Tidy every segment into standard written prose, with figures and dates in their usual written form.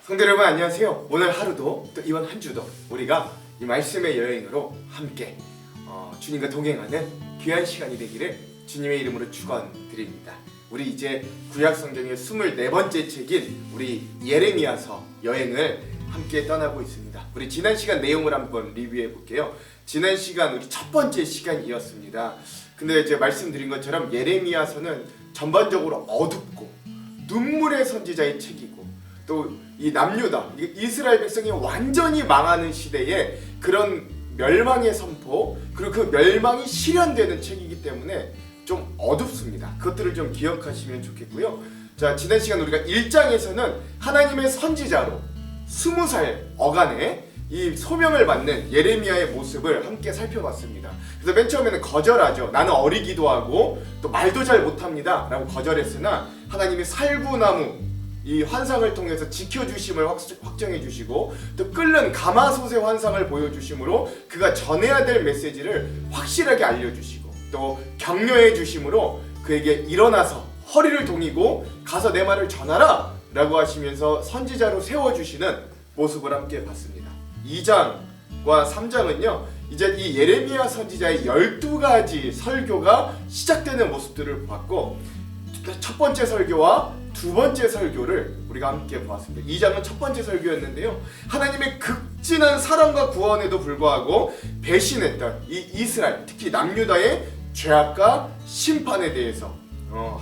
성도 여러분 안녕하세요. 오늘 하루도 또 이번 한 주도 우리가 이 말씀의 여행으로 함께 주님과 동행하는 귀한 시간이 되기를 주님의 이름으로 축원드립니다. 우리 이제 구약 성경의 24번째 책인 우리 예레미야서 여행을 함께 떠나고 있습니다. 우리 지난 시간 내용을 한번 리뷰해 볼게요. 지난 시간 우리 첫 번째 시간이었습니다. 근데 제가 말씀드린 것처럼 예레미야서는 전반적으로 어둡고 눈물의 선지자의 책이고 또 이 남유다 이스라엘 백성이 완전히 망하는 시대에 그런 멸망의 선포 그리고 그 멸망이 실현되는 책이기 때문에 좀 어둡습니다. 그것들을 좀 기억하시면 좋겠고요. 자, 지난 시간 우리가 1장에서는 하나님의 선지자로 20살 어간에 이 소명을 받는 예레미야의 모습을 함께 살펴봤습니다. 그래서 맨 처음에는 거절하죠. 나는 어리기도 하고 또 말도 잘 못합니다 라고 거절했으나 하나님이 살구나무 이 환상을 통해서 지켜주심을 확정해 주시고 또 끓는 가마솥의 환상을 보여주심으로 그가 전해야 될 메시지를 확실하게 알려주시고 또 격려해 주심으로 그에게 일어나서 허리를 동이고 가서 내 말을 전하라 라고 하시면서 선지자로 세워주시는 모습을 함께 봤습니다. 2장과 3장은요 이제 이 예레미야 선지자의 12가지 설교가 시작되는 모습들을 봤고 첫 번째 설교와 두 번째 설교를 우리가 함께 보았습니다. 2장은 첫 번째 설교였는데요. 하나님의 극진한 사랑과 구원에도 불구하고 배신했던 이 이스라엘, 특히 남유다의 죄악과 심판에 대해서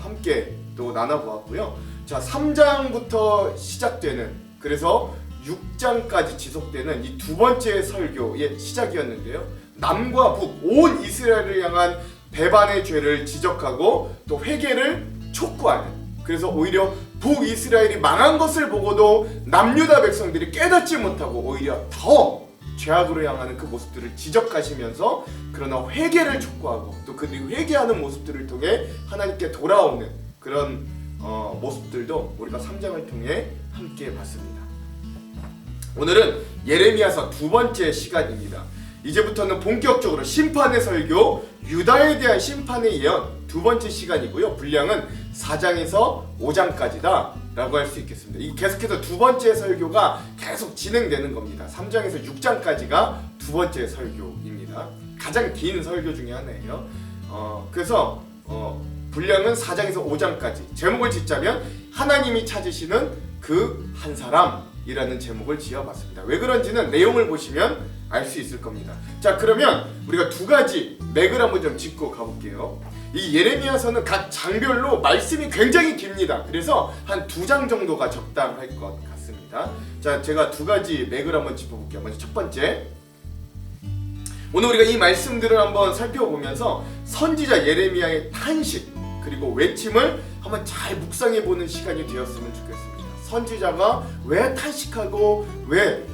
함께 또 나눠보았고요. 자, 3장부터 시작되는 그래서 6장까지 지속되는 이 두 번째 설교의 시작이었는데요. 남과 북 온 이스라엘을 향한 배반의 죄를 지적하고 또 회개를 촉구하는 그래서 오히려 북이스라엘이 망한 것을 보고도 남유다 백성들이 깨닫지 못하고 오히려 더 죄악으로 향하는 그 모습들을 지적하시면서 그러나 회개를 촉구하고 또 그 회개하는 모습들을 통해 하나님께 돌아오는 그런 모습들도 우리가 3장을 통해 함께 봤습니다. 오늘은 예레미야서 두 번째 시간입니다. 이제부터는 본격적으로 심판의 설교, 유다에 대한 심판의 예언 두 번째 시간이고요. 분량은 4장에서 5장까지다 라고 할 수 있겠습니다. 이 계속해서 두 번째 설교가 계속 진행되는 겁니다. 3장에서 6장까지가 두 번째 설교입니다. 가장 긴 설교 중에 하나예요. 그래서 분량은 4장에서 5장까지 제목을 짓자면 하나님이 찾으시는 그 한 사람이라는 제목을 지어봤습니다. 왜 그런지는 내용을 보시면 알 수 있을 겁니다. 자, 그러면 우리가 두 가지 맥을 한번 좀 짚고 가볼게요. 이 예레미야서는 각 장별로 말씀이 굉장히 깁니다. 그래서 한 2장 정도가 적당할 것 같습니다. 자, 제가 두 가지 맥을 한번 짚어볼게요. 먼저 첫 번째, 오늘 우리가 이 말씀들을 한번 살펴보면서 선지자 예레미야의 탄식 그리고 외침을 한번 잘 묵상해보는 시간이 되었으면 좋겠습니다. 선지자가 왜 탄식하고 왜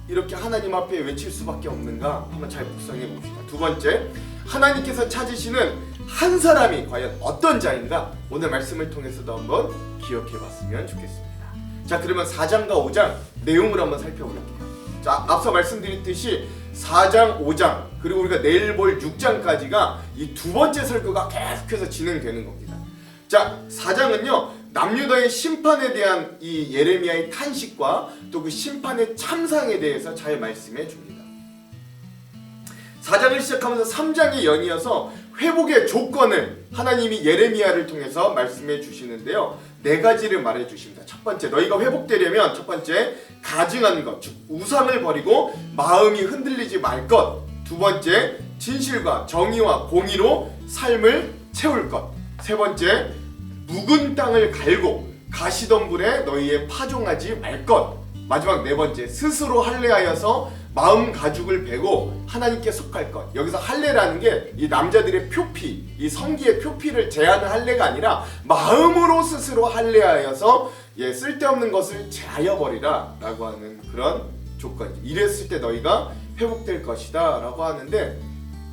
이렇게 하나님 앞에 외칠 수밖에 없는가 한번 잘 묵상해 봅시다. 두 번째, 하나님께서 찾으시는 한 사람이 과연 어떤 자인가 오늘 말씀을 통해서도 한번 기억해 봤으면 좋겠습니다. 자, 그러면 4장과 5장 내용을 한번 살펴볼게요. 자, 앞서 말씀드렸듯이 4장, 5장 그리고 우리가 내일 볼 6장까지가 이 두 번째 설교가 계속해서 진행되는 겁니다. 자, 4장은요 남유다의 심판에 대한 이 예레미야의 탄식과 또 그 심판의 참상에 대해서 잘 말씀해 줍니다. 4장을 시작하면서 3장이 연이어서 회복의 조건을 하나님이 예레미야를 통해서 말씀해 주시는데요. 4가지를 말해 주십니다. 첫 번째, 너희가 회복되려면 첫 번째, 가증한 것, 즉 우상을 버리고 마음이 흔들리지 말 것. 두 번째, 진실과 정의와 공의로 삶을 채울 것. 세 번째, 묵은 땅을 갈고 가시덤불에 너희의 파종하지 말 것. 마지막 네 번째, 스스로 할례하여서 마음 가죽을 베고 하나님께 속할 것. 여기서 할례라는 게 이 남자들의 표피, 이 성기의 표피를 제하는 할례가 아니라 마음으로 스스로 할례하여서 쓸데없는 것을 제하여 버리라 라고 하는 그런 조건. 이랬을 때 너희가 회복될 것이다 라고 하는데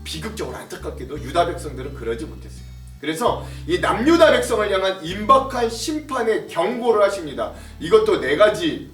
비극적으로 안타깝게도 유다 백성들은 그러지 못했어요. 그래서 이 남유다 백성을 향한 임박한 심판의 경고를 하십니다. 이것도 4가지로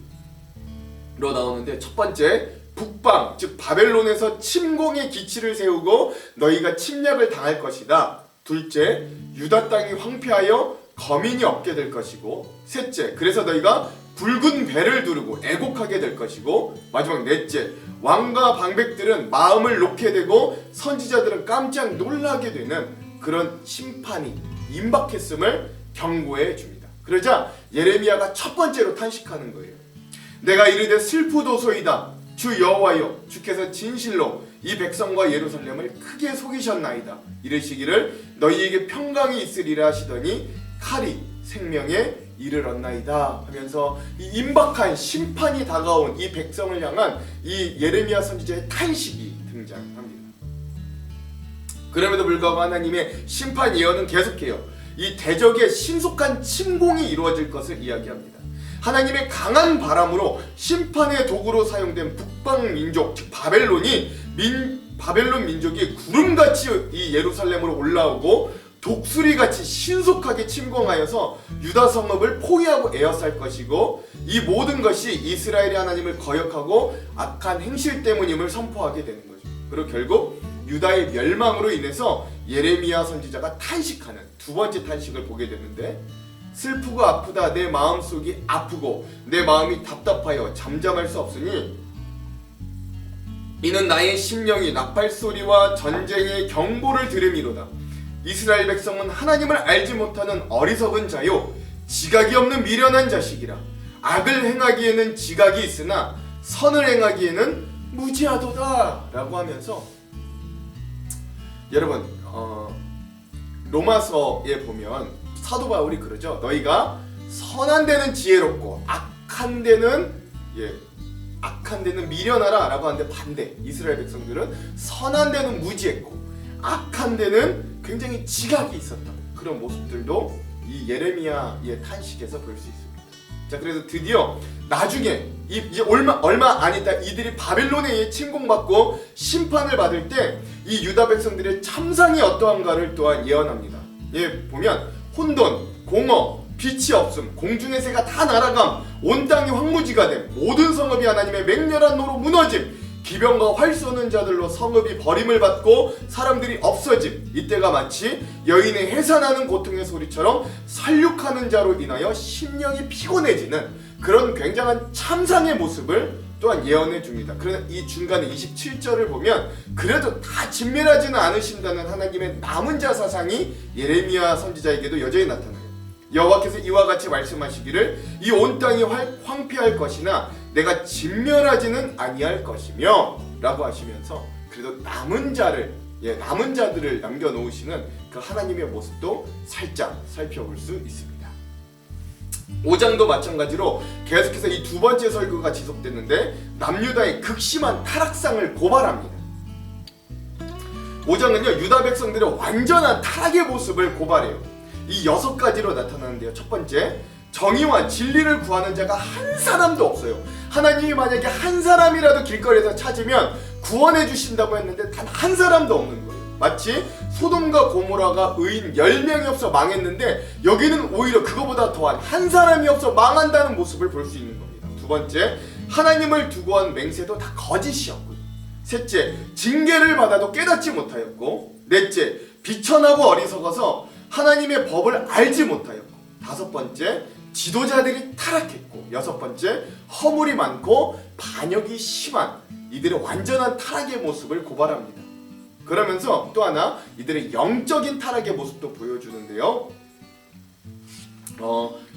나오는데 첫 번째, 북방 즉 바벨론에서 침공의 기치를 세우고 너희가 침략을 당할 것이다. 둘째, 유다 땅이 황폐하여 거민이 없게 될 것이고, 셋째, 그래서 너희가 붉은 배를 두르고 애곡하게 될 것이고, 마지막 넷째, 왕과 방백들은 마음을 놓게 되고 선지자들은 깜짝 놀라게 되는 그런 심판이 임박했음을 경고해 줍니다. 그러자 예레미야가 첫 번째로 탄식하는 거예요. 내가 이르되 슬프도소이다. 주 여호와여, 주께서 진실로 이 백성과 예루살렘을 크게 속이셨나이다. 이르시기를 너희에게 평강이 있으리라 하시더니 칼이 생명에 이르렀나이다 하면서 이 임박한 심판이 다가온 이 백성을 향한 이 예레미야 선지자의 탄식이 등장합니다. 그럼에도 불구하고 하나님의 심판 예언은 계속해요. 이 대적의 신속한 침공이 이루어질 것을 이야기합니다. 하나님의 강한 바람으로 심판의 도구로 사용된 북방 민족, 즉 바벨론 민족이 구름같이 이 예루살렘으로 올라오고 독수리같이 신속하게 침공하여서 유다 성읍을 포위하고 에워쌀 것이고, 이 모든 것이 이스라엘의 하나님을 거역하고 악한 행실 때문임을 선포하게 되는 거죠. 그리고 결국 유다의 멸망으로 인해서 예레미야 선지자가 탄식하는 두 번째 탄식을 보게 되는데, 슬프고 아프다. 내 마음속이 아프고 내 마음이 답답하여 잠잠할 수 없으니 이는 나의 심령이 나팔소리와 전쟁의 경보를 들음이로다. 이스라엘 백성은 하나님을 알지 못하는 어리석은 자요, 지각이 없는 미련한 자식이라. 악을 행하기에는 지각이 있으나 선을 행하기에는 무지하도다 라고 하면서, 여러분 로마서에 보면 사도 바울이 그러죠. 너희가 선한 데는 지혜롭고 악한 데는 미련하라 라고 하는데, 반대, 이스라엘 백성들은 선한 데는 무지했고 악한 데는 굉장히 지각이 있었던 그런 모습들도 이 예레미야의 탄식에서 볼 수 있습니다. 자, 그래서 드디어 나중에 이제 얼마 안 있다 이들이 바벨론에 의해 침공받고 심판을 받을 때 이 유다 백성들의 참상이 어떠한가를 또한 예언합니다. 보면 혼돈, 공허, 빛이 없음, 공중의 새가 다 날아감, 온 땅이 황무지가 됨, 모든 성읍이 하나님의 맹렬한 노로 무너짐, 기병과 활 쏘는 자들로 성읍이 버림을 받고 사람들이 없어짐. 이때가 마치 여인의 해산하는 고통의 소리처럼 살육하는 자로 인하여 심령이 피곤해지는 그런 굉장한 참상의 모습을 또한 예언해 줍니다. 그러나 이 중간에 27절을 보면 그래도 다 진멸하지는 않으신다는 하나님의 남은 자 사상이 예레미야 선지자에게도 여전히 나타나요. 여호와께서 이와 같이 말씀하시기를 이 온 땅이 황폐할 것이나 내가 진멸하지는 아니할 것이며 라고 하시면서 그래도 남은 자들을 남겨놓으시는 그 하나님의 모습도 살짝 살펴볼 수 있습니다. 5장도 마찬가지로 계속해서 이 두 번째 설교가 지속됐는데 남유다의 극심한 타락상을 고발합니다. 5장은요 유다 백성들의 완전한 타락의 모습을 고발해요. 이 6가지로 나타나는데요. 첫 번째, 정의와 진리를 구하는 자가 한 사람도 없어요. 하나님이 만약에 한 사람이라도 길거리에서 찾으면 구원해 주신다고 했는데 단 한 사람도 없는 거예요. 마치 소돔과 고모라가 의인 10명이 없어 망했는데 여기는 오히려 그거보다 더한 한 사람이 없어 망한다는 모습을 볼 수 있는 겁니다. 두 번째, 하나님을 두고 한 맹세도 다 거짓이었고요. 셋째, 징계를 받아도 깨닫지 못하였고, 넷째, 비천하고 어리석어서 하나님의 법을 알지 못하였고, 다섯 번째, 지도자들이 타락했고, 여섯 번째, 허물이 많고 반역이 심한 이들의 완전한 타락의 모습을 고발합니다. 그러면서 또 하나 이들의 영적인 타락의 모습도 보여주는데요.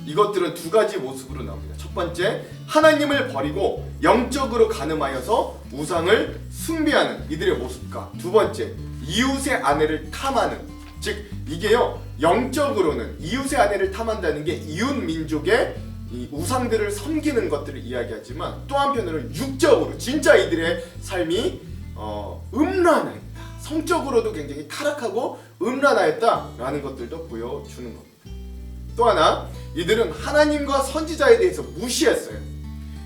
이것들은 두 가지 모습으로 나옵니다. 첫 번째, 하나님을 버리고 영적으로 간음하여서 우상을 숭배하는 이들의 모습과, 두 번째, 이웃의 아내를 탐하는, 즉 이게요 영적으로는 이웃의 아내를 탐한다는 게 이웃 민족의 이 우상들을 섬기는 것들을 이야기하지만, 또 한편으로는 육적으로 진짜 이들의 삶이 음란했다, 성적으로도 굉장히 타락하고 음란하였다라는 것들도 보여주는 겁니다. 또 하나, 이들은 하나님과 선지자에 대해서 무시했어요.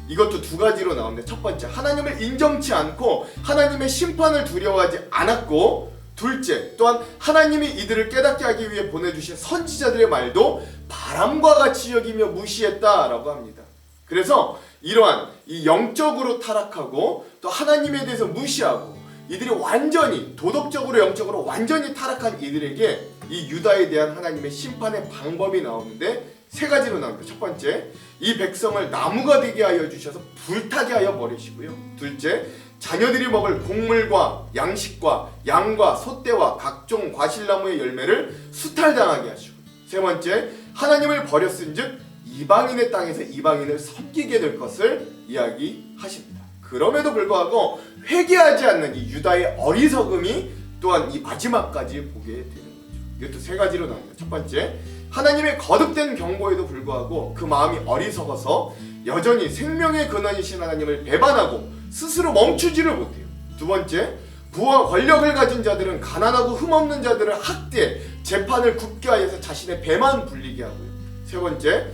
이것도 두 가지로 나오는데, 첫 번째, 하나님을 인정치 않고 하나님의 심판을 두려워하지 않았고, 둘째, 또한 하나님이 이들을 깨닫게 하기 위해 보내주신 선지자들의 말도 바람과 같이 여기며 무시했다라고 합니다. 그래서 이러한 이 영적으로 타락하고 또 하나님에 대해서 무시하고 이들이 완전히 도덕적으로 영적으로 완전히 타락한 이들에게 이 유다에 대한 하나님의 심판의 방법이 나오는데, 세 가지로 나옵니다. 첫 번째, 이 백성을 나무가 되게 하여 주셔서 불타게 하여 버리시고요. 둘째, 자녀들이 먹을 곡물과 양식과 양과 소떼와 각종 과실나무의 열매를 수탈당하게 하시고, 세 번째, 하나님을 버렸은즉 이방인의 땅에서 이방인을 섬기게 될 것을 이야기하십니다. 그럼에도 불구하고 회개하지 않는 이 유다의 어리석음이 또한 이 마지막까지 보게 되는 거죠. 이것도 세 가지로 나옵니다. 첫 번째, 하나님의 거듭된 경고에도 불구하고 그 마음이 어리석어서 여전히 생명의 근원이신 하나님을 배반하고 스스로 멈추지를 못해요. 두 번째, 부와 권력을 가진 자들은 가난하고 흠없는 자들을 학대해 재판을 굳게 하여서 자신의 배만 불리게 하고요. 세 번째,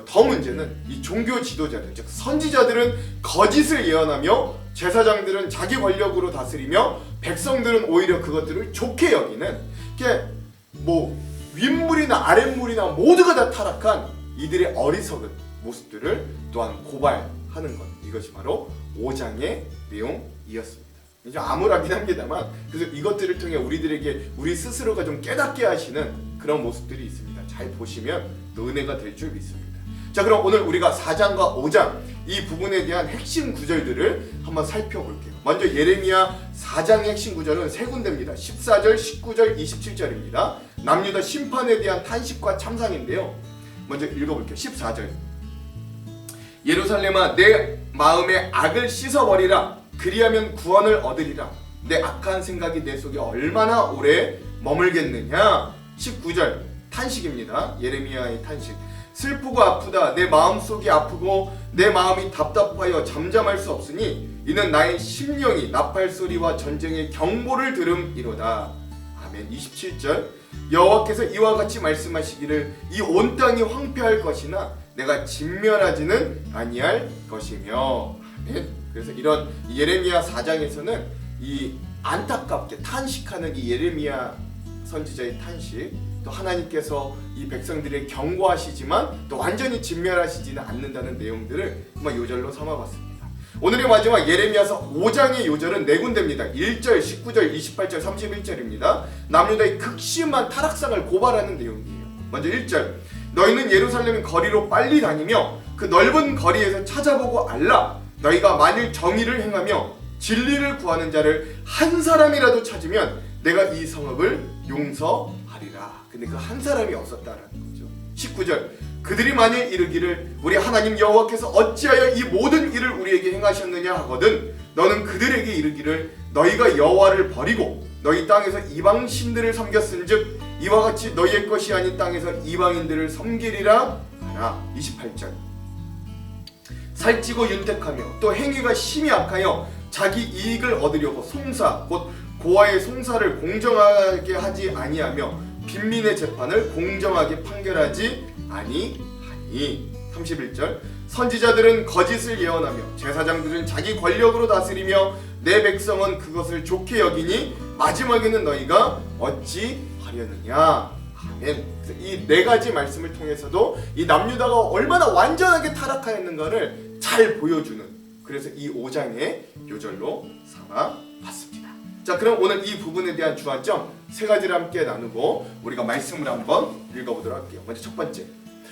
더 문제는 이 종교 지도자들, 즉 선지자들은 거짓을 예언하며 제사장들은 자기 권력으로 다스리며 백성들은 오히려 그것들을 좋게 여기는, 이게 뭐 윗물이나 아랫물이나 모두가 다 타락한 이들의 어리석은 모습들을 또한 고발하는 것, 이것이 바로 5장의 내용이었습니다. 좀 암울하긴 합니다만, 그래서 이것들을 통해 우리들에게 우리 스스로가 좀 깨닫게 하시는 그런 모습들이 있습니다. 잘 보시면 은혜가 될 줄 믿습니다. 자, 그럼 오늘 우리가 4장과 5장 이 부분에 대한 핵심 구절들을 한번 살펴볼게요. 먼저 예레미야 4장의 핵심 구절은 세 군데입니다. 14절, 19절, 27절입니다. 남유다 심판에 대한 탄식과 참상인데요. 먼저 읽어볼게요. 14절, 예루살렘아 내 마음의 악을 씻어버리라. 그리하면 구원을 얻으리라. 내 악한 생각이 내 속에 얼마나 오래 머물겠느냐. 19절 탄식입니다. 예레미야의 탄식. 슬프고 아프다. 내 마음속이 아프고 내 마음이 답답하여 잠잠할 수 없으니 이는 나의 심령이 나팔 소리와 전쟁의 경보를 들음이로다. 아멘. 27절, 여호와께서 이와 같이 말씀하시기를 이 온 땅이 황폐할 것이나 내가 진멸하지는 아니할 것이며. 아멘. 그래서 이런 예레미야 4장에서는 이 안타깝게 탄식하는 이 예레미야 선지자의 탄식, 또 하나님께서 이 백성들의 경고하시지만 또 완전히 진멸하시지는 않는다는 내용들을 한번 요절로 삼아봤습니다. 오늘의 마지막 예레미야서 5장의 요절은 네 군데입니다. 1절, 19절, 28절, 31절입니다. 남유다의 극심한 타락상을 고발하는 내용이에요. 먼저 1절, 너희는 예루살렘 거리로 빨리 다니며 그 넓은 거리에서 찾아보고 알라. 너희가 만일 정의를 행하며 진리를 구하는 자를 한 사람이라도 찾으면 내가 이 성읍을 용서하리라. 근데 그 한 사람이 없었다라는 거죠. 19절, 그들이 만일 이르기를 우리 하나님 여호와께서 어찌하여 이 모든 일을 우리에게 행하셨느냐 하거든 너는 그들에게 이르기를 너희가 여호와를 버리고 너희 땅에서 이방 신들을 섬겼은즉 이와 같이 너희의 것이 아닌 땅에서 이방인들을 섬기리라 하라. 28절, 살찌고 윤택하며 또 행위가 심히 악하여 자기 이익을 얻으려고 송사 곧 고아의 송사를 공정하게 하지 아니하며 빈민의 재판을 공정하게 판결하지 아니하니. 31절, 선지자들은 거짓을 예언하며 제사장들은 자기 권력으로 다스리며 내 백성은 그것을 좋게 여기니 마지막에는 너희가 어찌 하려느냐. 아멘. 이 네 가지 말씀을 통해서도 이 남유다가 얼마나 완전하게 타락하였는가를 잘 보여주는, 그래서 이 5장의 요절로 삼아봤습니다. 자, 그럼 오늘 이 부분에 대한 주안점 세 가지를 함께 나누고 우리가 말씀을 한번 읽어보도록 할게요. 먼저 첫 번째,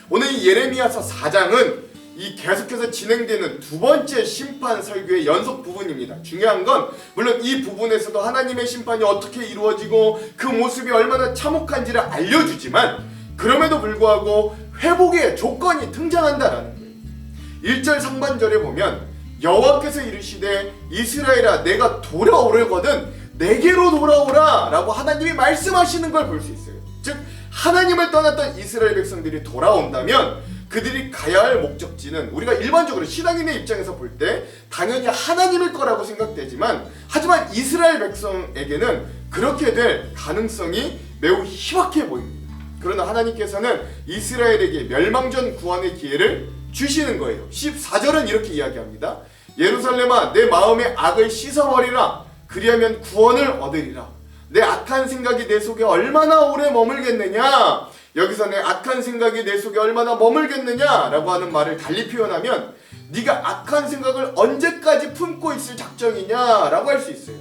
오늘 이 예레미야서 4장은 이 계속해서 진행되는 두 번째 심판 설교의 연속 부분입니다. 중요한 건 물론 이 부분에서도 하나님의 심판이 어떻게 이루어지고 그 모습이 얼마나 참혹한지를 알려주지만 그럼에도 불구하고 회복의 조건이 등장한다라는 거예요. 1절 상반절에 보면 여호와께서 이르시되 이스라엘아 내가 돌아오려거든 내게로 돌아오라 라고 하나님이 말씀하시는 걸 볼 수 있어요. 즉 하나님을 떠났던 이스라엘 백성들이 돌아온다면 그들이 가야 할 목적지는 우리가 일반적으로 신앙인의 입장에서 볼 때 당연히 하나님일 거라고 생각되지만 하지만 이스라엘 백성에게는 그렇게 될 가능성이 매우 희박해 보입니다. 그러나 하나님께서는 이스라엘에게 멸망전 구원의 기회를 주시는 거예요. 14절은 이렇게 이야기합니다. 예루살렘아 내 마음의 악을 씻어버리라. 그리하면 구원을 얻으리라. 내 악한 생각이 내 속에 얼마나 오래 머물겠느냐. 여기서 내 악한 생각이 내 속에 얼마나 머물겠느냐 라고 하는 말을 달리 표현하면 네가 악한 생각을 언제까지 품고 있을 작정이냐 라고 할 수 있어요.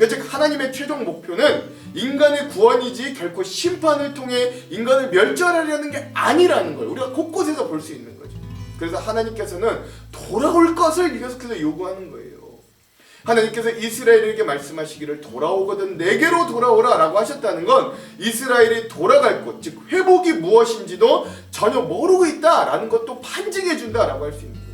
즉 하나님의 최종 목표는 인간의 구원이지 결코 심판을 통해 인간을 멸절하려는 게 아니라는 걸 우리가 곳곳에서 볼 수 있는 거죠. 그래서 하나님께서는 돌아올 것을 계속해서 요구하는 거예요. 하나님께서 이스라엘에게 말씀하시기를 돌아오거든 내게로 돌아오라 라고 하셨다는 건 이스라엘이 돌아갈 곳, 즉 회복이 무엇인지도 전혀 모르고 있다라는 것도 판증해 준다라고 할 수 있는 거죠.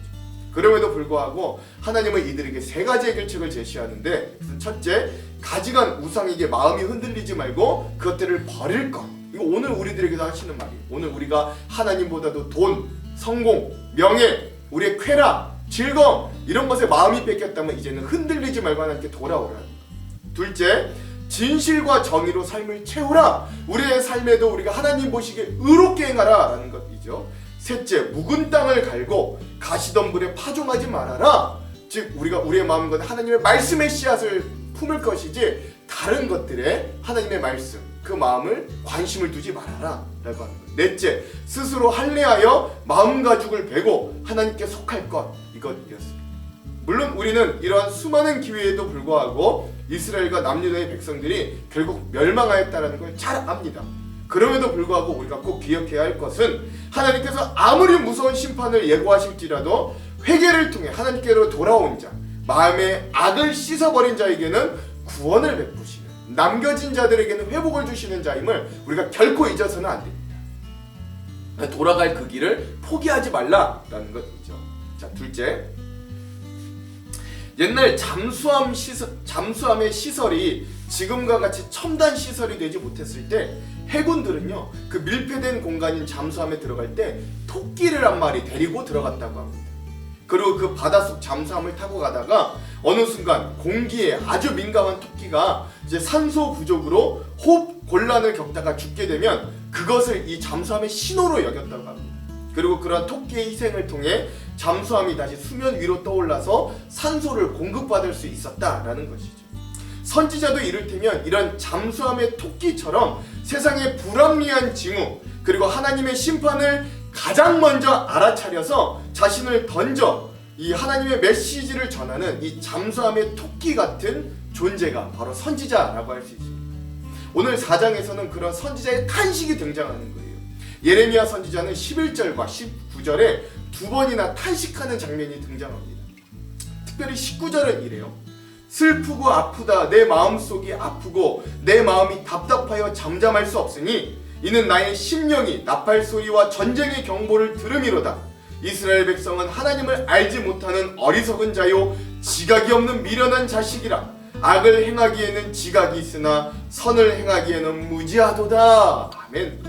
그럼에도 불구하고 하나님은 이들에게 세 가지 해결책을 제시하는데, 첫째, 가지간 우상에게 마음이 흔들리지 말고 그것들을 버릴 것. 이거 오늘 우리들에게도 하시는 말이에요. 오늘 우리가 하나님보다도 돈, 성공, 명예, 우리의 쾌락, 즐거움 이런 것에 마음이 뺏겼다면 이제는 흔들리지 말고 하나님께 돌아오라. 둘째, 진실과 정의로 삶을 채우라. 우리의 삶에도 우리가 하나님 보시기에 의롭게 행하라 라는 것이죠. 셋째, 묵은 땅을 갈고 가시덤불에 파종하지 말아라. 즉 우리가 우리의 마음과 하나님의 말씀의 씨앗을 품을 것이지 다른 것들에 하나님의 말씀, 그 마음을 관심을 두지 말아라 라고 하는 것. 넷째, 스스로 할례하여 마음 가죽을 베고 하나님께 속할 것, 이것이었습니다. 물론 우리는 이러한 수많은 기회에도 불구하고 이스라엘과 남유다의 백성들이 결국 멸망하였다는 걸 잘 압니다. 그럼에도 불구하고 우리가 꼭 기억해야 할 것은 하나님께서 아무리 무서운 심판을 예고하실지라도 회개를 통해 하나님께로 돌아온 자, 마음의 악을 씻어버린 자에게는 구원을 베푸시는, 남겨진 자들에게는 회복을 주시는 자임을 우리가 결코 잊어서는 안 됩니다. 돌아갈 그 길을 포기하지 말라라는 것이죠. 자, 둘째, 옛날 잠수함의 시설이 지금과 같이 첨단 시설이 되지 못했을 때 해군들은요, 그 밀폐된 공간인 잠수함에 들어갈 때 토끼를 한 마리 데리고 들어갔다고 합니다. 그리고 그 바닷속 잠수함을 타고 가다가 어느 순간 공기에 아주 민감한 토끼가 이제 산소 부족으로 호흡 곤란을 겪다가 죽게 되면 그것을 이 잠수함의 신호로 여겼다고 합니다. 그리고 그런 토끼의 희생을 통해 잠수함이 다시 수면 위로 떠올라서 산소를 공급받을 수 있었다라는 것이죠. 선지자도 이를테면 이런 잠수함의 토끼처럼 세상의 불합리한 징후 그리고 하나님의 심판을 가장 먼저 알아차려서 자신을 던져 이 하나님의 메시지를 전하는 이 잠수함의 토끼 같은 존재가 바로 선지자라고 할 수 있습니다. 오늘 4장에서는 그런 선지자의 탄식이 등장하는 거예요. 예레미야 선지자는 11절과 19절에 두 번이나 탄식하는 장면이 등장합니다. 특별히 19절은 이래요. 슬프고 아프다 내 마음속이 아프고 내 마음이 답답하여 잠잠할 수 없으니 이는 나의 심령이 나팔 소리와 전쟁의 경보를 들음이로다. 이스라엘 백성은 하나님을 알지 못하는 어리석은 자요 지각이 없는 미련한 자식이라. 악을 행하기에는 지각이 있으나 선을 행하기에는 무지하도다. 아멘.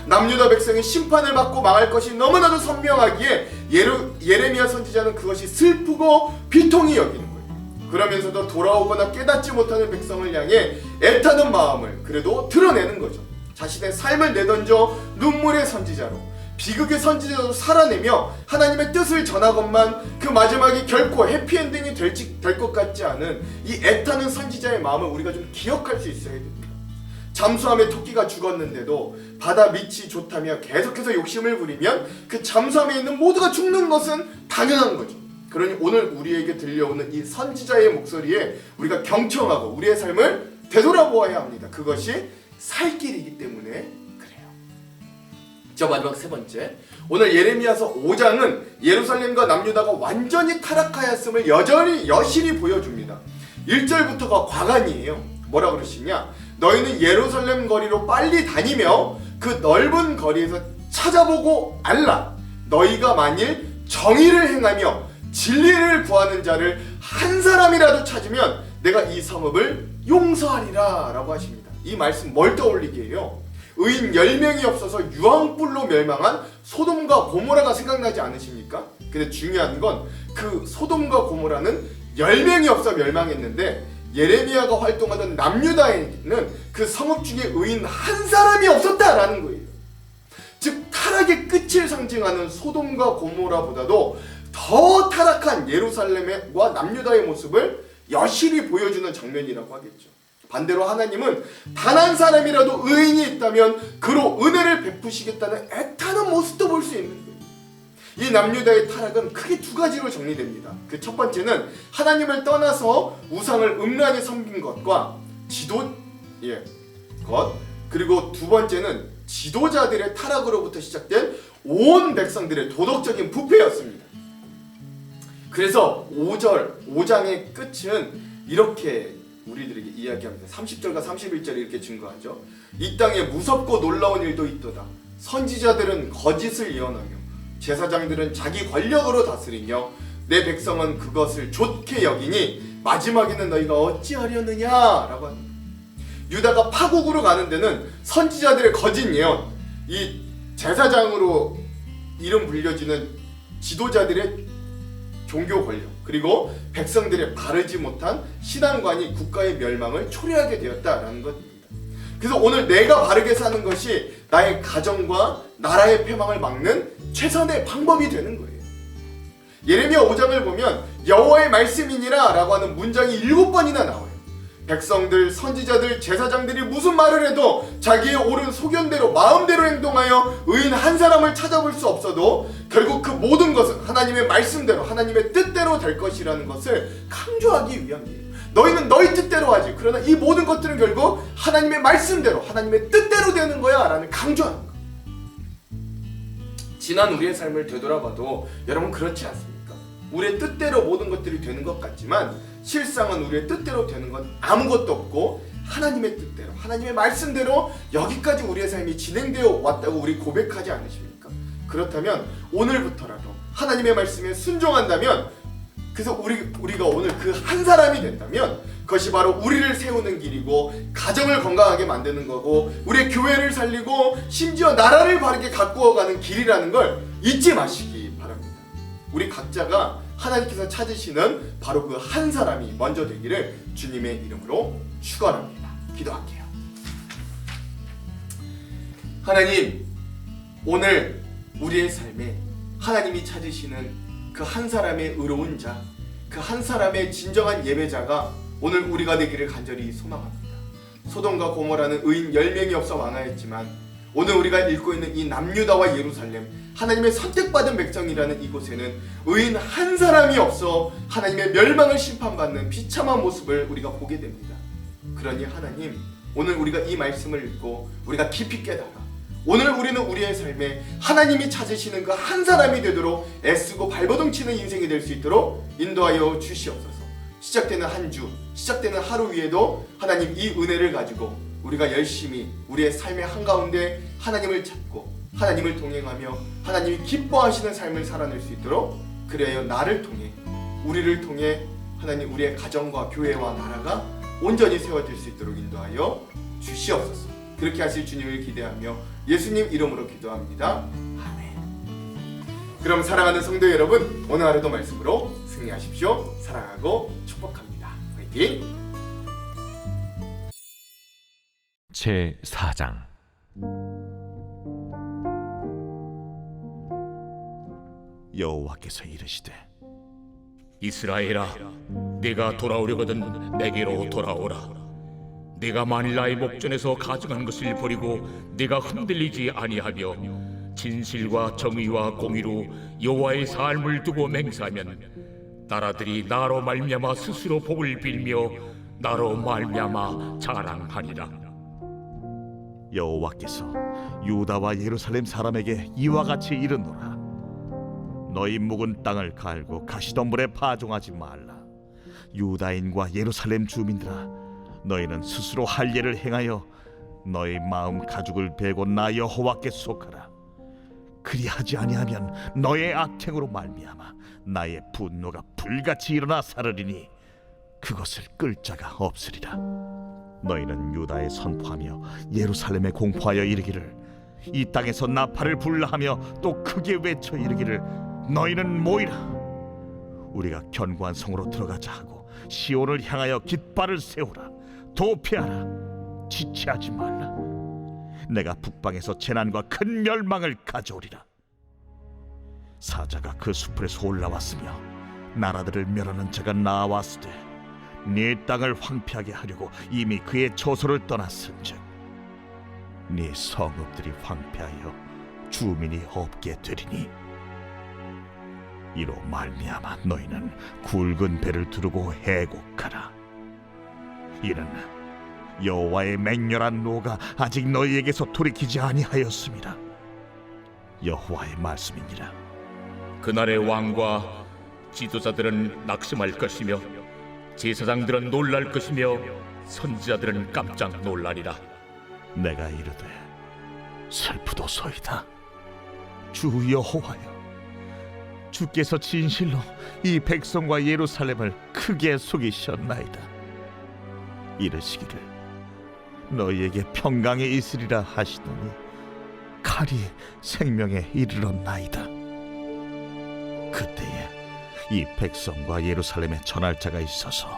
남유다 백성이 심판을 받고 망할 것이 너무나도 선명하기에 예레미야 선지자는 그것이 슬프고 비통이 여기는 거예요. 그러면서도 돌아오거나 깨닫지 못하는 백성을 향해 애타는 마음을 그래도 드러내는 거죠. 자신의 삶을 내던져 눈물의 선지자로, 비극의 선지자로 살아내며 하나님의 뜻을 전하건만 그 마지막이 결코 해피엔딩이 될 것 같지 않은 이 애타는 선지자의 마음을 우리가 좀 기억할 수 있어야 됩니다. 잠수함에 토끼가 죽었는데도 바다 밑이 좋다며 계속해서 욕심을 부리면 그 잠수함에 있는 모두가 죽는 것은 당연한 거죠. 그러니 오늘 우리에게 들려오는 이 선지자의 목소리에 우리가 경청하고 우리의 삶을 되돌아보아야 합니다. 그것이 살 길이기 때문에 그래요. 자, 마지막 세 번째, 오늘 예레미야서 5장은 예루살렘과 남유다가 완전히 타락하였음을 여실히 보여줍니다. 1절부터가 과간이에요. 뭐라 그러시냐? 너희는 예루살렘 거리로 빨리 다니며 그 넓은 거리에서 찾아보고 알라. 너희가 만일 정의를 행하며 진리를 구하는 자를 한 사람이라도 찾으면 내가 이 성읍을 용서하리라 라고 하십니다. 이 말씀 뭘 떠올리게 해요? 의인 10명이 없어서 유황불로 멸망한 소돔과 고모라가 생각나지 않으십니까? 근데 중요한 건 그 소돔과 고모라는 10명이 없어 멸망했는데 예레미야가 활동하던 남유다에는 그 성읍 중에 의인 한 사람이 없었다라는 거예요. 즉 타락의 끝을 상징하는 소돔과 고모라보다도 더 타락한 예루살렘과 남유다의 모습을 여실히 보여주는 장면이라고 하겠죠. 반대로 하나님은 단 한 사람이라도 의인이 있다면 그로 은혜를 베푸시겠다는 애타는 모습도 볼 수 있는 거예요. 이 남유다의 타락은 크게 두 가지로 정리됩니다. 그 첫 번째는 하나님을 떠나서 우상을 음란히 섬긴 것과 그리고 두 번째는 지도자들의 타락으로부터 시작된 온 백성들의 도덕적인 부패였습니다. 그래서 5장의 끝은 이렇게 우리들에게 이야기합니다. 30절과 31절이 이렇게 증거하죠. 이 땅에 무섭고 놀라운 일도 있도다. 선지자들은 거짓을 예언하며 제사장들은 자기 권력으로 다스리며 내 백성은 그것을 좋게 여기니 마지막에는 너희가 어찌하려느냐라고 합니다. 유다가 파국으로 가는 데는 선지자들의 거짓 예언, 이 제사장으로 이름 불려지는 지도자들의 종교 권력, 그리고 백성들의 바르지 못한 신앙관이 국가의 멸망을 초래하게 되었다라는 것입니다. 그래서 오늘 내가 바르게 사는 것이 나의 가정과 나라의 패망을 막는 최선의 방법이 되는 거예요. 예레미야 5장을 보면 여호와의 말씀이니라 라고 하는 문장이 7번이나 나와요. 백성들, 선지자들, 제사장들이 무슨 말을 해도 자기의 옳은 소견대로 마음대로 행동하여 의인 한 사람을 찾아볼 수 없어도 결국 그 모든 것은 하나님의 말씀대로 하나님의 뜻대로 될 것이라는 것을 강조하기 위함이에요. 너희는 너희 뜻대로 하지, 그러나 이 모든 것들은 결국 하나님의 말씀대로 하나님의 뜻대로 되는 거야 라는 강조하는 거예요. 지난 우리의 삶을 되돌아봐도 여러분 그렇지 않습니까? 우리의 뜻대로 모든 것들이 되는 것 같지만 실상은 우리의 뜻대로 되는 건 아무것도 없고 하나님의 뜻대로 하나님의 말씀대로 여기까지 우리의 삶이 진행되어 왔다고 우리 고백하지 않으십니까? 그렇다면 오늘부터라도 하나님의 말씀에 순종한다면, 그래서 우리가 오늘 그 한 사람이 된다면 그것이 바로 우리를 세우는 길이고 가정을 건강하게 만드는 거고 우리의 교회를 살리고 심지어 나라를 바르게 가꾸어가는 길이라는 걸 잊지 마시기 바랍니다. 우리 각자가 하나님께서 찾으시는 바로 그 한 사람이 먼저 되기를 주님의 이름으로 축원합니다. 기도할게요. 하나님, 오늘 우리의 삶에 하나님이 찾으시는 그 한 사람의 의로운 자, 그 한 사람의 진정한 예배자가 오늘 우리가 되기를 간절히 소망합니다. 소돔과 고모라는 의인 10명이 없어 망하였지만 오늘 우리가 읽고 있는 이 남유다와 예루살렘, 하나님의 선택받은 백성이라는 이곳에는 의인 한 사람이 없어 하나님의 멸망을 심판받는 비참한 모습을 우리가 보게 됩니다. 그러니 하나님, 오늘 우리가 이 말씀을 읽고 우리가 깊이 깨달아 오늘 우리는 우리의 삶에 하나님이 찾으시는 그 한 사람이 되도록 애쓰고 발버둥치는 인생이 될 수 있도록 인도하여 주시옵소서. 시작되는 한 주, 시작되는 하루 위에도 하나님 이 은혜를 가지고 우리가 열심히 우리의 삶의 한가운데 하나님을 찾고 하나님을 동행하며 하나님이 기뻐하시는 삶을 살아낼 수 있도록, 그래요 나를 통해 우리를 통해 하나님 우리의 가정과 교회와 나라가 온전히 세워질 수 있도록 인도하여 주시옵소서. 그렇게 하실 주님을 기대하며 예수님 이름으로 기도합니다. 아멘. 그럼 사랑하는 성도 여러분, 오늘 하루도 말씀으로 승리하십시오. 사랑하고 축복합니다. 화이팅! 제4장 여호와께서 이르시되 이스라엘아, 네가 돌아오려거든 내게로 돌아오라. 네가 만일 나의 목전에서 가증한 것을 버리고 네가 흔들리지 아니하며 진실과 정의와 공의로 여호와의 삶을 두고 맹세하면 나라들이 나로 말미암아 스스로 복을 빌며 나로 말미암아 자랑하리라. 여호와께서 유다와 예루살렘 사람에게 이와 같이 이르노라. 너희 묵은 땅을 갈고 가시덤불에 파종하지 말라. 유다인과 예루살렘 주민들아, 너희는 스스로 할 일을 행하여 너희 마음 가죽을 베고 나 여호와께 속하라. 그리하지 아니하면 너의 악행으로 말미암아 나의 분노가 불같이 일어나 사르리니 그것을 끌 자가 없으리라. 너희는 유다에 선포하며 예루살렘에 공포하여 이르기를 이 땅에서 나팔을 불라하며 또 크게 외쳐 이르기를 너희는 모이라. 우리가 견고한 성으로 들어가자 하고 시온을 향하여 깃발을 세우라. 도피하라. 지체하지 말라. 내가 북방에서 재난과 큰 멸망을 가져오리라. 사자가 그 숲에서 올라왔으며 나라들을 멸하는 자가 나왔으되 네 땅을 황폐하게 하려고 이미 그의 처소를 떠났은즉 네 성읍들이 황폐하여 주민이 없게 되리니 이로 말미암아 너희는 굵은 배를 두르고 해곡하라. 이는 여호와의 맹렬한 노가 아직 너희에게서 돌이키지 아니하였습니다. 여호와의 말씀이니라. 그날의 왕과 지도자들은 낙심할 것이며 제사장들은 놀랄 것이며 선지자들은 깜짝 놀라리라. 내가 이르되 슬프도소이다. 주 여호와여, 주께서 진실로 이 백성과 예루살렘을 크게 속이셨나이다. 이르시기를 너희에게 평강이 있으리라 하시더니 칼이 생명에 이르렀나이다. 그때에 이 백성과 예루살렘에 전할 자가 있어서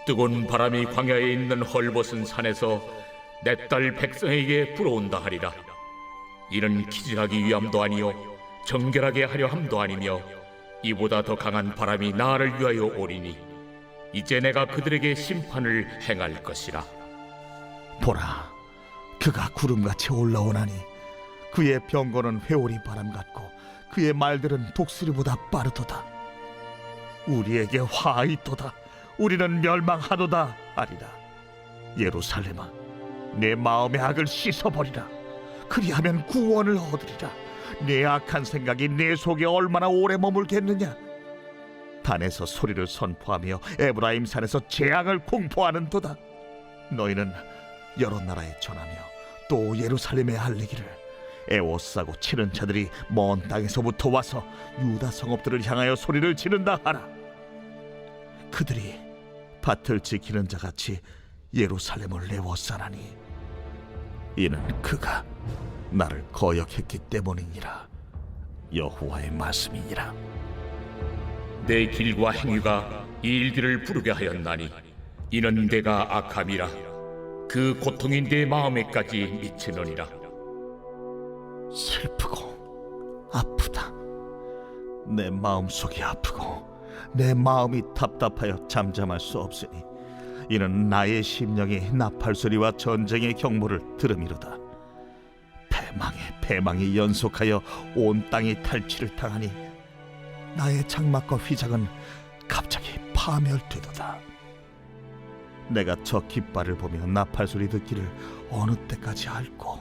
뜨거운 바람이 광야에 있는 헐벗은 산에서 내 딸 백성에게 불어온다 하리라. 이는 기진하기 위함도 아니요 정결하게 하려 함도 아니며 이보다 더 강한 바람이 나를 위하여 오리니 이제 내가 그들에게 심판을 행할 것이라. 보라, 그가 구름같이 올라오나니 그의 병거는 회오리 바람 같고 그의 말들은 독수리보다 빠르도다. 우리에게 화 있도다. 우리는 멸망하도다 하리라. 예루살렘아, 내 마음의 악을 씻어버리라. 그리하면 구원을 얻으리라. 내 악한 생각이 내 속에 얼마나 오래 머물겠느냐. 단에서 소리를 선포하며 에브라임 산에서 재앙을 공포하는도다. 너희는 여러 나라에 전하며 또 예루살렘에 알리기를 애워싸고 치는 자들이 먼 땅에서부터 와서 유다 성읍들을 향하여 소리를 지른다 하라. 그들이 밭을 지키는 자같이 예루살렘을 애워싸나니 이는 그가 나를 거역했기 때문이니라. 여호와의 말씀이니라. 내 길과 행위가 이 일들을 부르게 하였나니 이는 내가 악함이라. 그 고통이 내 마음에까지 미치느니라. 슬프고 아프다. 내 마음속이 아프고 내 마음이 답답하여 잠잠할 수 없으니 이는 나의 심령이 나팔 소리와 전쟁의 경보를 들음이로다. 패망이 연속하여 온 땅이 탈취를 당하니 나의 장막과 휘장은 갑자기 파멸되도다. 내가 저 깃발을 보며 나팔 소리 듣기를 어느 때까지 할꼬.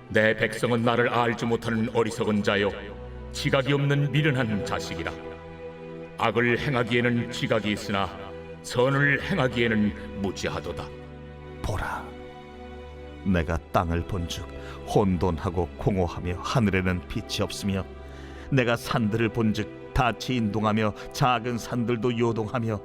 내 백성은 나를 알지 못하는 어리석은 자요 지각이 없는 미련한 자식이라. 악을 행하기에는 지각이 있으나 선을 행하기에는 무지하도다. 보라, 내가 땅을 본즉 혼돈하고 공허하며 하늘에는 빛이 없으며 내가 산들을 본즉 닻이 인동하며 작은 산들도 요동하며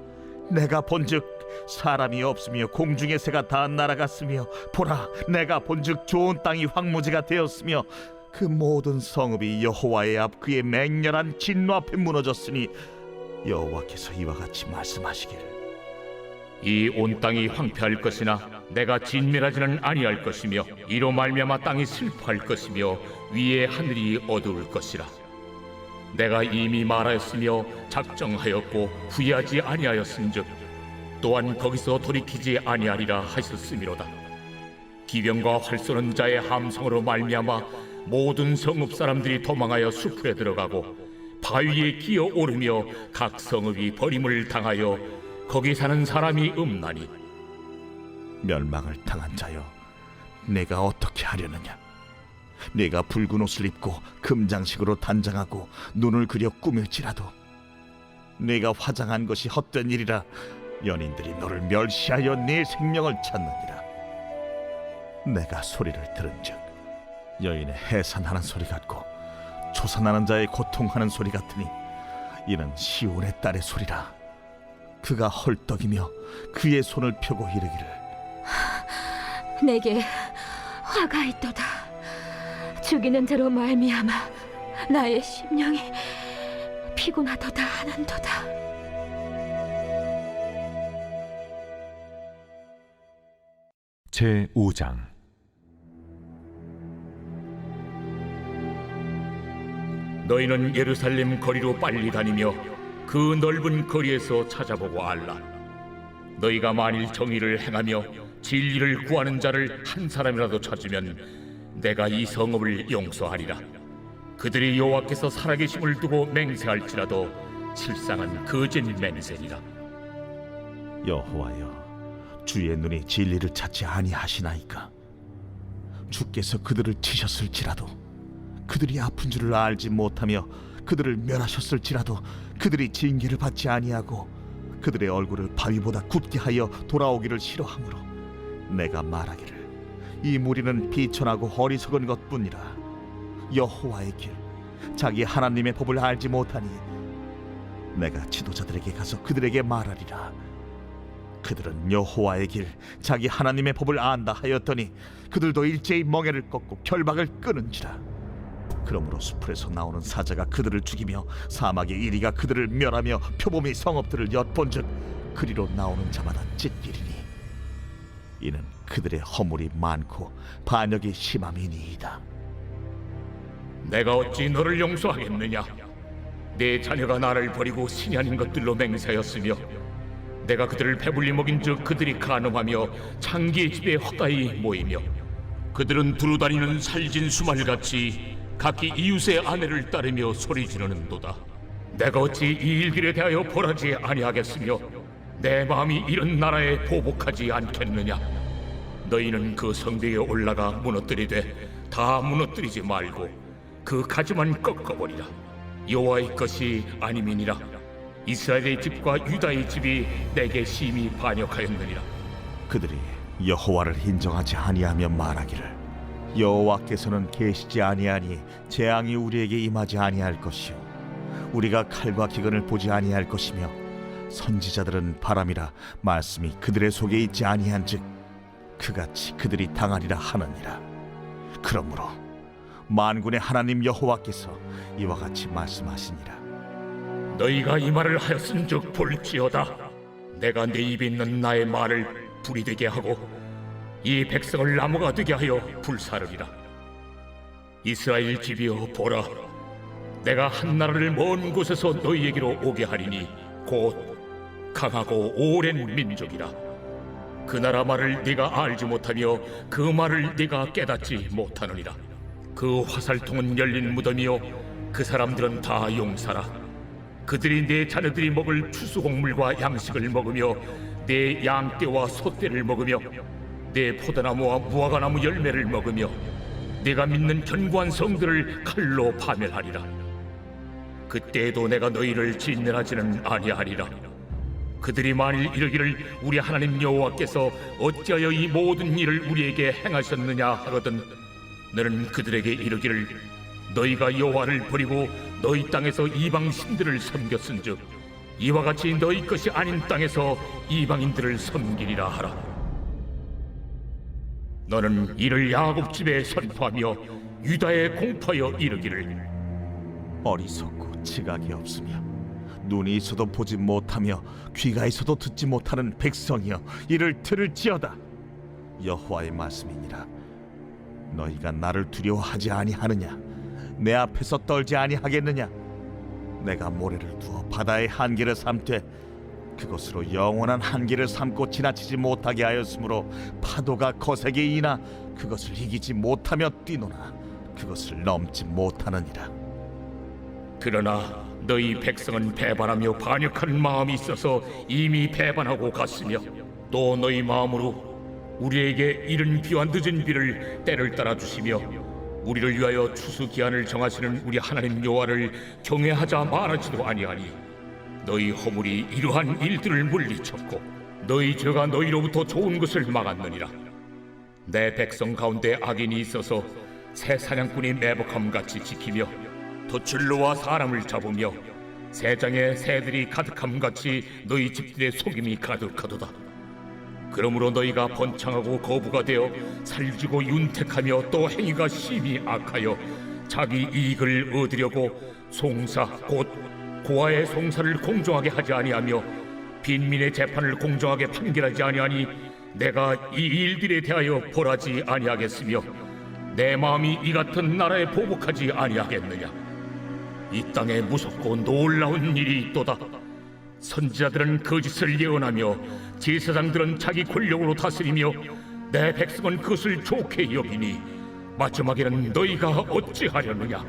내가 본즉 사람이 없으며 공중의 새가 다 날아갔으며 보라, 내가 본즉 좋은 땅이 황무지가 되었으며 그 모든 성읍이 여호와의 앞 그의 맹렬한 진노 앞에 무너졌으니 여호와께서 이와 같이 말씀하시기를 이 온 땅이 황폐할 것이나 내가 진멸하지는 아니할 것이며 이로 말미암아 땅이 슬퍼할 것이며 위에 하늘이 어두울 것이라. 내가 이미 말하였으며 작정하였고 후회하지 아니하였은즉 또한 거기서 돌이키지 아니하리라 하셨음이로다. 기병과 활 쏘는 자의 함성으로 말미암아 모든 성읍 사람들이 도망하여 숲에 들어가고 바위에 기어 오르며 각 성읍이 버림을 당하여 거기 사는 사람이 없나니 멸망을 당한 자여, 내가 어떻게 하려느냐. 내가 붉은 옷을 입고 금장식으로 단장하고 눈을 그려 꾸밀지라도 내가 화장한 것이 헛된 일이라. 연인들이 너를 멸시하여 네 생명을 찾느니라. 내가 소리를 들은즉 여인의 해산하는 소리 같고 조산하는 자의 고통하는 소리 같으니 이는 시온의 딸의 소리라. 그가 헐떡이며 그의 손을 펴고 이르기를 내게 화가 있도다. 죽이는 자로 말미암아 나의 심령이 피곤하도다 하는도다. 제5장 너희는 예루살렘 거리로 빨리 다니며 그 넓은 거리에서 찾아보고 알라. 너희가 만일 정의를 행하며 진리를 구하는 자를 한 사람이라도 찾으면 내가 이 성읍을 용서하리라. 그들이 여호와께서 살아계심을 두고 맹세할지라도 실상은 거짓 맹세니라. 여호와여, 주의 눈이 진리를 찾지 아니하시나이까? 주께서 그들을 치셨을지라도 그들이 아픈 줄을 알지 못하며 그들을 멸하셨을지라도 그들이 징계를 받지 아니하고 그들의 얼굴을 바위보다 굳게 하여 돌아오기를 싫어하므로 내가 말하기를 이 무리는 비천하고 어리석은 것뿐이라. 여호와의 길, 자기 하나님의 법을 알지 못하니 내가 지도자들에게 가서 그들에게 말하리라. 그들은 여호와의 길, 자기 하나님의 법을 안다 하였더니 그들도 일제히 멍에를 꺾고 결박을 끊은지라. 그러므로 숲에서 나오는 사자가 그들을 죽이며 사막의 이리가 그들을 멸하며 표범이 성읍들을 엿본즉 그리로 나오는 자마다 찢기리니 이는 그들의 허물이 많고 반역이 심함이니이다. 내가 어찌 너를 용서하겠느냐? 내 자녀가 나를 버리고 신이 아닌 것들로 맹세하였으며 내가 그들을 배불리 먹인즉 그들이 간음하며 창기의 집에 헛다이 모이며 그들은 두루다니는 살진 수말같이 각기 이웃의 아내를 따르며 소리 지르는도다. 내가 어찌 이 일들에 대하여 벌하지 아니하겠으며 내 마음이 이런 나라에 보복하지 않겠느냐? 너희는 그 성벽에 올라가 무너뜨리되 다 무너뜨리지 말고 그 가지만 꺾어버리라. 여호와의 것이 아님이니라. 이스라엘의 집과 유다의 집이 내게 심히 반역하였느니라. 그들이 여호와를 인정하지 아니하며 말하기를 여호와께서는 계시지 아니하니 재앙이 우리에게 임하지 아니할 것이요 우리가 칼과 기근을 보지 아니할 것이며 선지자들은 바람이라 말씀이 그들의 속에 있지 아니한즉 그같이 그들이 당하리라 하느니라. 그러므로 만군의 하나님 여호와께서 이와 같이 말씀하시니라. 너희가 이 말을 하였은즉 볼지어다. 내가 내 입에 있는 나의 말을 불이 되게 하고 이 백성을 나무가 되게 하여 불사르리라. 이스라엘 집이여 보라, 내가 한 나라를 먼 곳에서 너희에게로 오게 하리니 곧 강하고 오랜 민족이라. 그 나라 말을 네가 알지 못하며 그 말을 네가 깨닫지 못하느니라. 그 화살통은 열린 무덤이요 그 사람들은 다 용사라. 그들이 내 자녀들이 먹을 추수곡물과 양식을 먹으며 내 양떼와 소떼를 먹으며 내 포도나무와 무화과나무 열매를 먹으며 내가 믿는 견고한 성들을 칼로 파멸하리라. 그때에도 내가 너희를 진멸하지는 아니하리라. 그들이 만일 이르기를 우리 하나님 여호와께서 어찌하여 이 모든 일을 우리에게 행하셨느냐 하거든 너는 그들에게 이르기를 너희가 여호와를 버리고 너희 땅에서 이방 신들을 섬겼은즉 이와 같이 너희 것이 아닌 땅에서 이방인들을 섬기리라 하라. 너는 이를 야곱 집에 선포하며 유다에 공포하여 이르기를 어리석고 지각이 없으며 눈이 있어도 보지 못하며 귀가 있어도 듣지 못하는 백성이여 이를 들을지어다. 여호와의 말씀이니라. 너희가 나를 두려워하지 아니하느냐? 내 앞에서 떨지 아니하겠느냐? 내가 모래를 두어 바다의 한계를 삼되 그것으로 영원한 한계를 삼고 지나치지 못하게 하였으므로 파도가 거세게 이나 그것을 이기지 못하며 뛰노나 그것을 넘지 못하느니라. 그러나 너희 백성은 배반하며 반역하는 마음이 있어서 이미 배반하고 갔으며 또 너희 마음으로 우리에게 이른 비와 늦은 비를 때를 따라 주시며 우리를 위하여 추수 기한을 정하시는 우리 하나님 여호와를 경외하자 말하지도 아니하니 너희 허물이 이러한 일들을 물리쳤고 너희 죄가 너희로부터 좋은 것을 막았느니라. 내 백성 가운데 악인이 있어서 새 사냥꾼이 매복함같이 지키며 도출로와 사람을 잡으며 새장에 새들이 가득함같이 너희 집들의 속임이 가득하도다. 그러므로 너희가 번창하고 거부가 되어 살지고 윤택하며 또 행위가 심히 악하여 자기 이익을 얻으려고 송사 곧 고아의 송사를 공정하게 하지 아니하며 빈민의 재판을 공정하게 판결하지 아니하니 내가 이 일들에 대하여 벌하지 아니하겠으며 내 마음이 이 같은 나라에 보복하지 아니하겠느냐. 이 땅에 무섭고 놀라운 일이 있도다. 선지자들은 거짓을 예언하며 제사장들은 자기 권력으로 다스리며 내 백성은 그것을 좋게 여기니 마지막에는 너희가 어찌하려느냐.